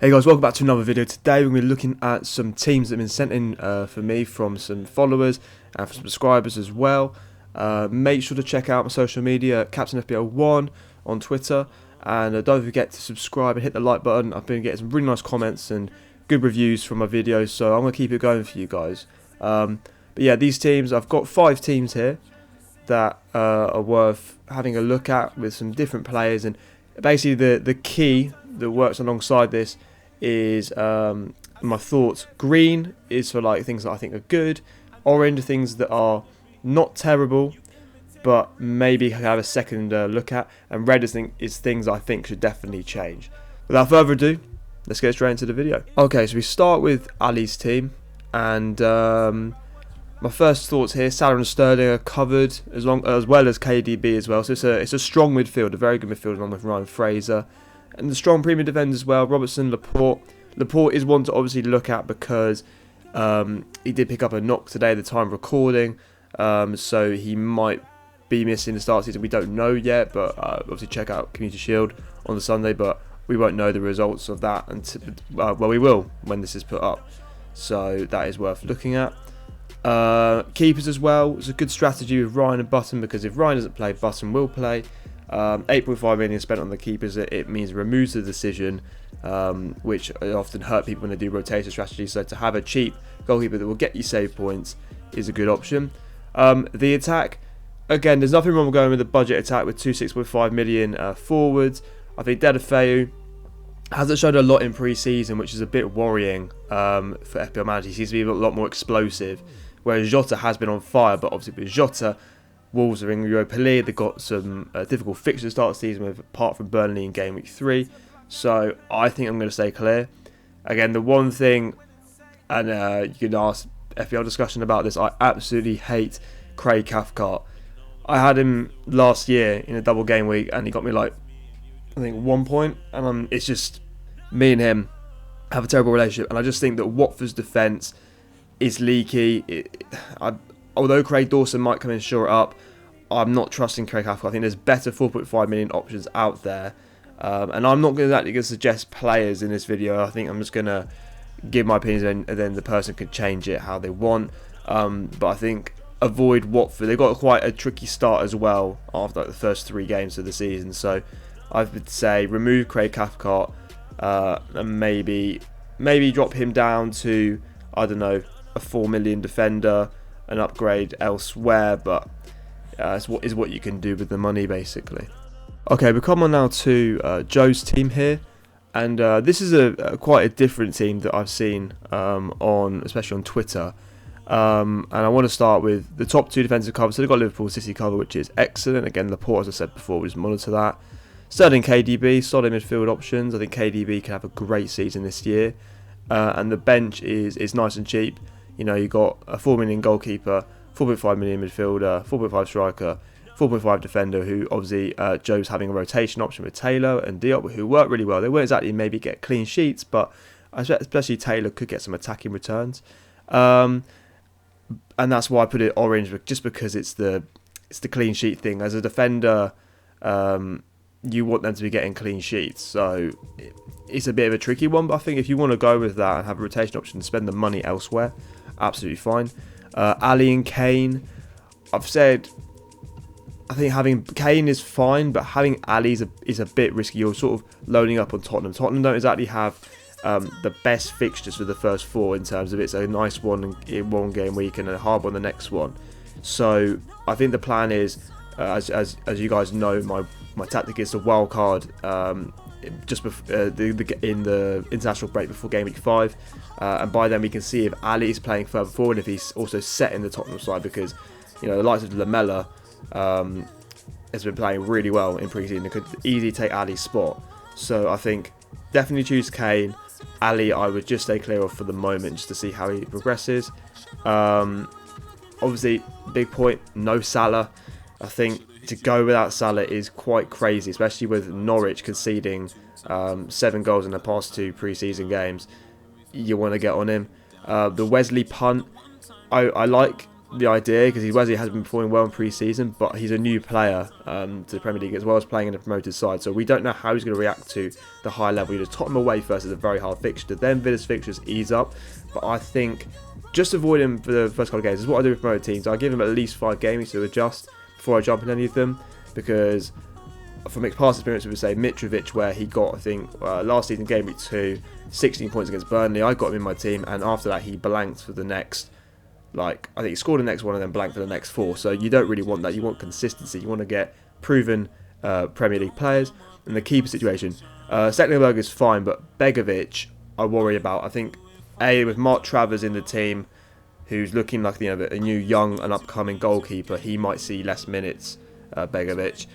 Hey guys, welcome back to another video. Today we're going to be looking at some teams that have been sent in for me from some followers and from subscribers as well. Make sure to check out my social media, CaptainFPL1 on Twitter, and don't forget to subscribe and hit the like button. I've been getting some really nice comments and good reviews from my videos, so I'm going to keep it going for you guys. But yeah, these teams, I've got 5 teams here that are worth having a look at with some different players, and basically the key that works alongside this is my thoughts. Green is for like things that I think are good, orange are things that are not terrible but maybe have a second look at, and red is things I think should definitely change. Without further ado, let's get straight into the video. Okay, so we start with Ali's team, and my first thoughts here: Salah and Sterling are covered, as well as KDB as well. So it's a strong midfield, a very good midfield along with Ryan Fraser. And the strong premium defenders as well: Robertson, Laporte. Laporte is one to obviously look at because he did pick up a knock today at the time of recording, so he might be missing the start of the season. We don't know yet, but obviously check out Community Shield on the Sunday, but we won't know the results of that until, well, we will when this is put up, so that is worth looking at. Keepers as well, it's a good strategy with Ryan and Button, because if Ryan doesn't play, Button will play. 8.5 million spent on the keepers, it means it removes the decision, which often hurt people when they do rotation strategy. So to have a cheap goalkeeper that will get you save points is a good option. The attack, again, there's nothing wrong with going with a budget attack with 6.5 million forwards. I think Deulofeu hasn't showed a lot in pre-season, which is a bit worrying for FPL Manager. He seems to be a lot more explosive, whereas Jota has been on fire. But obviously with Jota, Wolves are in Europa League. They've got some difficult fixtures to start the season with, apart from Burnley in game week 3. So I think I'm going to stay clear. Again, the one thing, and you can ask FPL discussion about this, I absolutely hate Craig Cathcart. I had him last year in a double game week, and he got me like, I think 1 point. And it's just, me and him have a terrible relationship. And I just think that Watford's defence is leaky. Although Craig Dawson might come in and shore it up, I'm not trusting Craig Cathcart. I think there's better 4.5 million options out there. And I'm not exactly going to suggest players in this video. I think I'm just going to give my opinion, and then the person can change it how they want. But I think avoid Watford. They've got quite a tricky start as well after like the first 3 games of the season. So I would say remove Craig Cathcart and maybe drop him down to, I don't know, a 4 million defender, an upgrade elsewhere, but it's what you can do with the money, basically. Okay, we come on now to Joe's team here, and this is quite a different team that I've seen especially on Twitter. And I want to start with the top 2 defensive covers. So they've got Liverpool City cover, which is excellent. Again, Laporte, as I said before, we just monitor that. Sterling, KDB, solid midfield options. I think KDB can have a great season this year, and the bench is nice and cheap. You know, you got a 4 million goalkeeper, 4.5 million midfielder, 4.5 striker, 4.5 defender, who obviously Joe's having a rotation option with Taylor and Diop, who work really well. They won't exactly maybe get clean sheets, but especially Taylor could get some attacking returns. And that's why I put it orange, just because it's the clean sheet thing. As a defender, you want them to be getting clean sheets, so it's a bit of a tricky one. But I think if you want to go with that and have a rotation option and spend the money elsewhere, absolutely fine. Ali and Kane, I've said, I think having Kane is fine, but having Ali is a bit risky. You're sort of loading up on Tottenham. Tottenham don't exactly have the best fixtures for the first 4 in terms of it's a nice one in one game week and a hard one the next one. So I think the plan is, as you guys know, my tactic is to wild card just before, in the international break before game week 5, and by then we can see if Ali is playing further forward, if he's also set in the Tottenham side, because you know the likes of Lamella has been playing really well in pre-season. It could easily take Ali's spot. So I think definitely choose Kane. Ali I would just stay clear of for the moment, just to see how he progresses. Obviously, big point, no Salah. I think to go without Salah is quite crazy, especially with Norwich conceding 7 goals in the past 2 pre-season games. You want to get on him. The Wesley punt, I like the idea, because Wesley has been performing well in pre-season, but he's a new player to the Premier League as well as playing in a promoted side, so we don't know how he's going to react to the high level. You just Tottenham away first is a very hard fixture, then Villa's fixtures ease up, but I think just avoid him for the first couple of games. This is what I do with promoted teams. I give him at least 5 games to adjust before I jump in any of them, because from past experience, we would say Mitrovic, where he got, I think, last season, game week 2, 16 points against Burnley. I got him in my team, and after that, he blanked for the next, I think he scored the next one and then blanked for the next 4. So you don't really want that. You want consistency. You want to get proven Premier League players. And the keeper situation, Stecklenburg is fine, but Begovic, I worry about. I think, with Mark Travers in the team, who's looking like a new young and upcoming goalkeeper, he might see less minutes, Begovic.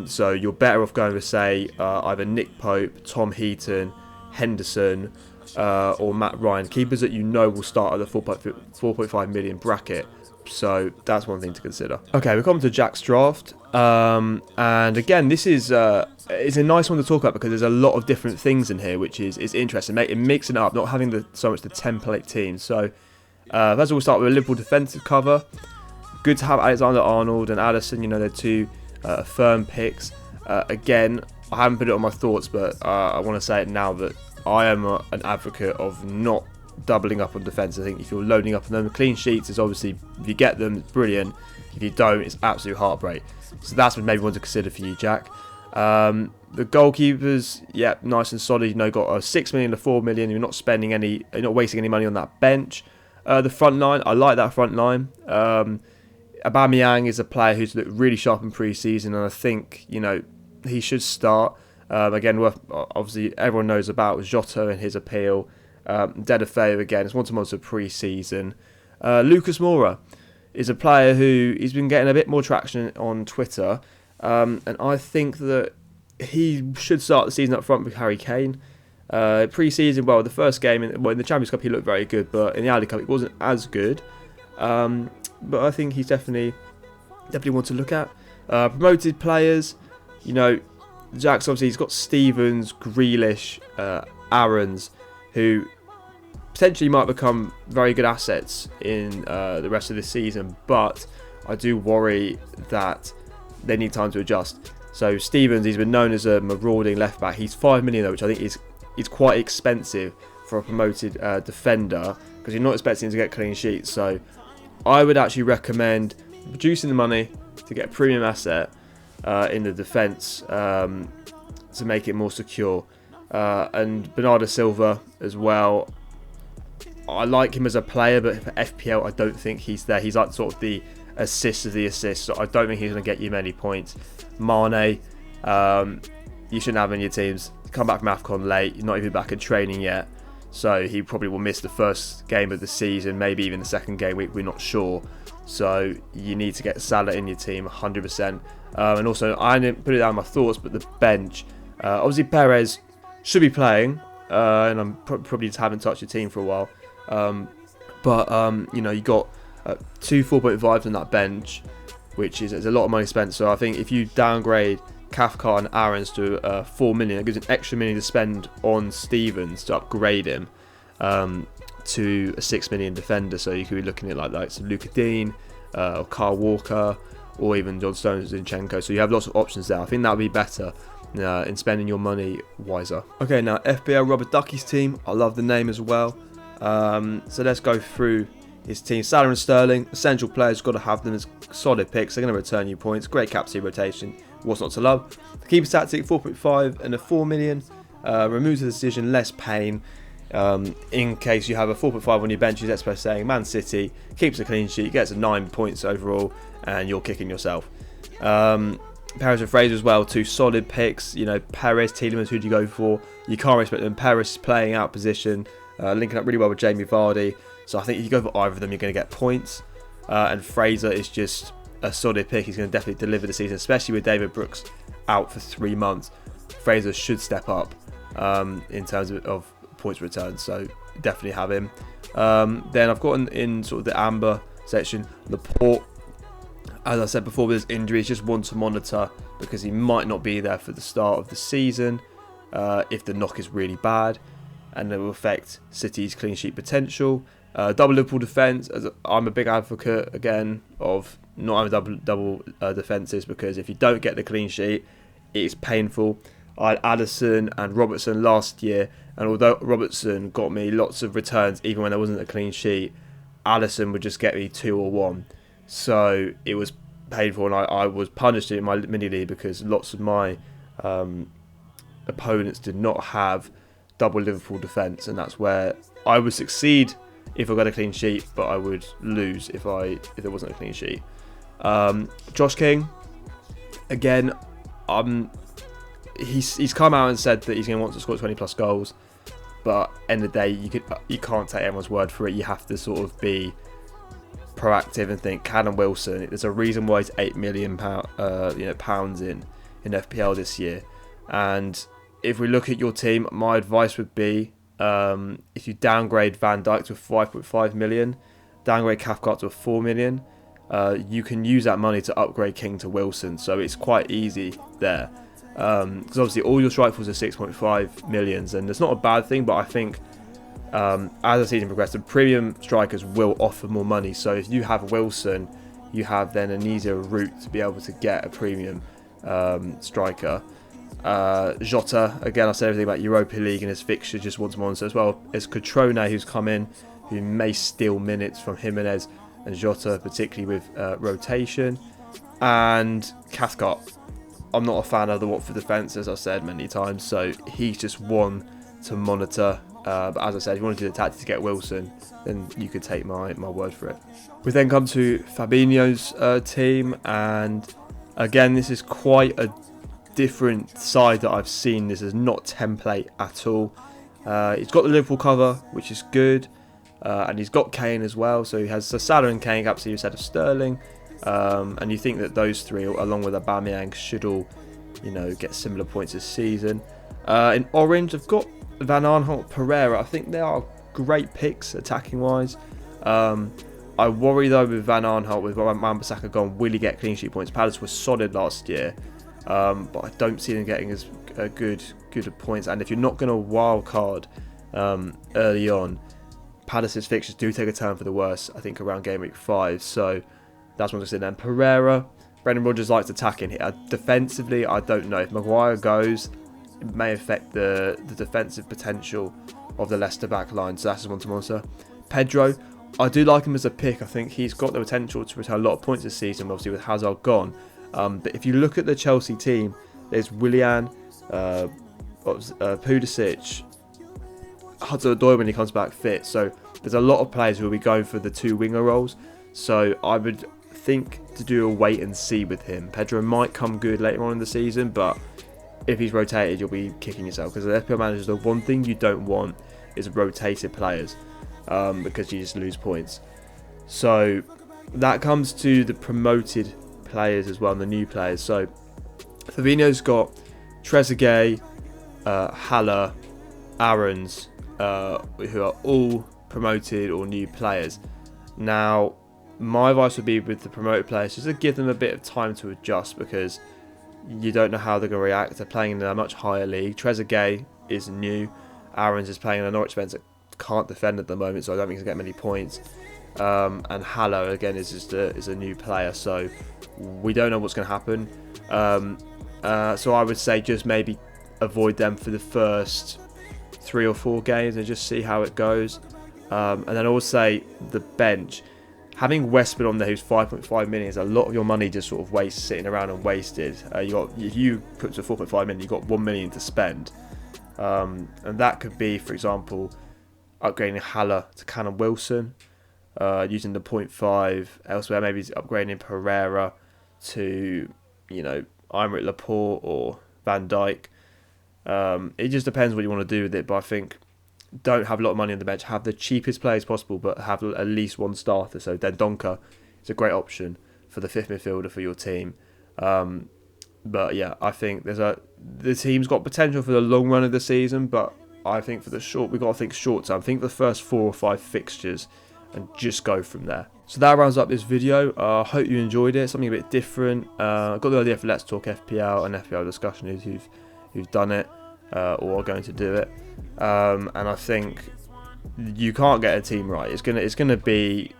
So you're better off going with, say, either Nick Pope, Tom Heaton, Henderson, or Matt Ryan, keepers that you know will start at the 4.5 million bracket. So that's one thing to consider. Okay, we're coming to Jack's draft, and again, this is it's a nice one to talk about because there's a lot of different things in here, which is interesting. Mixing it up, not having so much the template team. So first of all, we'll start with a Liverpool defensive cover. Good to have Alexander-Arnold and Alisson. They're two firm picks. Again, I haven't put it on my thoughts, but I want to say it now that I am an advocate of not doubling up on defence. I think if you're loading up on them, clean sheets is obviously, if you get them, it's brilliant. If you don't, it's absolute heartbreak. So that's maybe one to consider for you, Jack. The goalkeepers, yeah, nice and solid. Got a 6 million to 4 million. You're not wasting any money on that bench. The front line, I like that front line. Aubameyang is a player who's looked really sharp in pre-season, and I think he should start. Again, obviously everyone knows about Jota and his appeal. Deulofeu again, it's one to monitor pre-season. Lucas Moura is a player who he's been getting a bit more traction on Twitter, and I think that he should start the season up front with Harry Kane. Pre-season, the first game in the Champions Cup he looked very good, but in the Ali Cup it wasn't as good. But I think he's definitely one to look at. Promoted players, Jack's obviously he's got Stevens, Grealish, Aarons, who potentially might become very good assets in the rest of this season, but I do worry that they need time to adjust. So Stevens, he's been known as a marauding left back. He's 5 million though, which I think is quite expensive for a promoted defender, because you're not expecting him to get clean sheets. So I would actually recommend reducing the money to get a premium asset in the defence to make it more secure. And Bernardo Silva as well. I like him as a player, but for FPL, I don't think he's there. He's like sort of the assist of the assists, so I don't think he's going to get you many points. Mane, you shouldn't have in your teams. Come back from AFCON late, you're not even back in training yet, so he probably will miss the first game of the season, maybe even the second game week, we're not sure. So you need to get Salah in your team 100%. And also, I didn't put it down in my thoughts, but the bench, obviously Perez should be playing, and I'm probably just haven't touched your team for a while. But you got 2 4.5s on that bench, which is a lot of money spent. So I think if you downgrade Kafka and Aarons to 4 million, it gives an extra million to spend on Stevens to upgrade him to a 6 million defender. So you could be looking at like some Luka Dean, or Kyle Walker, or even John Stones and Zinchenko. So you have lots of options there. I think that would be better in spending your money wiser. Okay, now FPL Robert Ducky's team. I love the name as well. So let's go through his team. Salah and Sterling, essential players, got to have them as solid picks. They're going to return you points. Great captaincy rotation. What's not to love? The keeper tactic, 4.5 and a 4 million. Removes the decision, less pain. In case you have a 4.5 on your bench, let's say saying Man City keeps a clean sheet, gets a 9 points overall, and you're kicking yourself. Perez and Fraser as well, 2 solid picks. Perez, Tielemans, who do you go for? You can't respect them. Perez playing out position, linking up really well with Jamie Vardy. So I think if you go for either of them, you're going to get points. And Fraser is just a solid pick. He's going to definitely deliver the season, especially with David Brooks out for 3 months. Fraser should step up in terms of points returned, so definitely have him. Then I've got in sort of the amber section, Laporte. As I said before, with his injury, it's just one to monitor because he might not be there for the start of the season if the knock is really bad, and it will affect City's clean sheet potential. Double Liverpool defence. I'm a big advocate again of not having double defences, because if you don't get the clean sheet, it's painful. I had Alisson and Robertson last year, and although Robertson got me lots of returns even when there wasn't a clean sheet, Alisson would just get me 2 or 1. So it was painful, and I was punished in my mini league because lots of my opponents did not have double Liverpool defence, and that's where I would succeed if I got a clean sheet, but I would lose if there wasn't a clean sheet. Josh King, again, he's come out and said that he's going to want to score 20 plus goals, but end of the day, you can't take everyone's word for it. You have to sort of be proactive and think. Callum Wilson, there's a reason why he's £8 million pounds in FPL this year. And if we look at your team, my advice would be, if you downgrade Van Dijk to 5.5 million, downgrade Cathcart to 4 million, you can use that money to upgrade King to Wilson. So it's quite easy there. Because obviously all your strike force are 6.5 millions, and it's not a bad thing, but I think as the season progresses, the premium strikers will offer more money. So if you have Wilson, you have then an easier route to be able to get a premium striker. Jota, again, I said everything about Europa League and his fixture just once more, as well as Cutrone, who's come in, who may steal minutes from Jimenez and Jota, particularly with rotation. And Cathcart, I'm not a fan of the Watford defence, as I've said many times, so he's just one to monitor. But as I said, if you want to do the tactic to get Wilson, then you could take my word for it. We then come to Fabinho's team, and again, this is quite a different side that I've seen. This is not template at all. He's got the Liverpool cover, which is good, and he's got Kane as well, so he has Salah and Kane absolutely instead of Sterling. And you think that those three, along with Aubameyang, should all, get similar points this season. In orange, I've got Van Aanholt, Pereira. I think they are great picks attacking wise. I worry though with Van Aanholt, with Wan-Bissaka gone, will he get clean sheet points? Palace was solid last year, but I don't see them getting as good points. And if you're not going to wild card early on, Palace's fixtures do take a turn for the worse, I think, around game week 5. So that's what I'm saying. Then Pereira, Brendan Rodgers likes attacking here. Defensively, I don't know. If Maguire goes, it may affect the defensive potential of the Leicester back line. So that's just one to monitor. Pedro, I do like him as a pick. I think he's got the potential to return a lot of points this season, obviously with Hazard gone. But if you look at the Chelsea team, there's Willian, Pulisic, Hudson-Odoi when he comes back fit. So there's a lot of players who will be going for the 2 winger roles. So I would think to do a wait and see with him. Pedro might come good later on in the season, but if he's rotated, you'll be kicking yourself, because the FPL managers, the one thing you don't want is rotated players, because you just lose points. So that comes to the promoted players as well, and the new players. So Fabinho's got Trezeguet, Haller, Aarons, who are all promoted or new players. Now, my advice would be with the promoted players, just to give them a bit of time to adjust, because you don't know how they're going to react. They're playing in a much higher league. Trezeguet is new. Aarons is playing in a Norwich defence that can't defend at the moment, so I don't think he's going to get many points. And Haller, again, is a new player, so we don't know what's going to happen. So I would say just maybe avoid them for the first 3 or 4 games and just see how it goes. And then I would say the bench, having Westwood on there, who's 5.5 million, is a lot of your money just sort of sitting around and wasted. If you put to 4.5 million, you've got 1 million to spend, and that could be, for example, upgrading Haller to Callum Wilson, using the 0.5 elsewhere. Maybe upgrading Pereira to, Aymeric Laporte or Van Dijk. It just depends what you want to do with it, but I think don't have a lot of money on the bench. Have the cheapest players possible, but have at least one starter. So Dendoncker is a great option for the 5th midfielder for your team. But yeah, I think the team's got potential for the long run of the season, but I think for the short, we've got to think short term. Think the first 4 or 5 fixtures and just go from there. So that rounds up this video. I hope you enjoyed it. Something a bit different. I got the idea for Let's Talk FPL and FPL discussion who've done it or are going to do it. And I think you can't get a team right. It's gonna be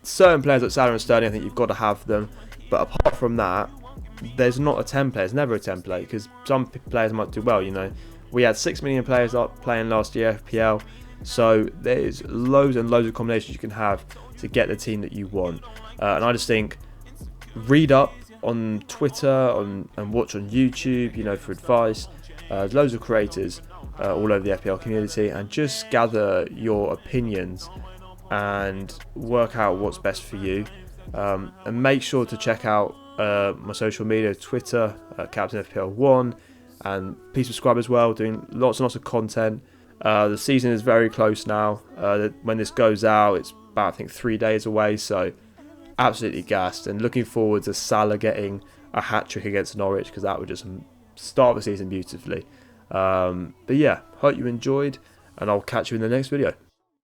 certain players like Salah and Sterling. I think you've got to have them, but apart from that, there's not a 10 player. It's never a 10 player because some players might do well. We had 6 million players playing last year FPL, so there's loads and loads of combinations you can have to get the team that you want. And I just think read up on Twitter and watch on YouTube, for advice. There's loads of creators all over the FPL community, and just gather your opinions and work out what's best for you. And make sure to check out my social media, Twitter, Captain FPL1, and please subscribe as well, doing lots and lots of content. The season is very close now. When this goes out, it's about, I think, 3 days away, so absolutely gassed, and looking forward to Salah getting a hat-trick against Norwich, because that would just start the season beautifully. But yeah, hope you enjoyed, and I'll catch you in the next video.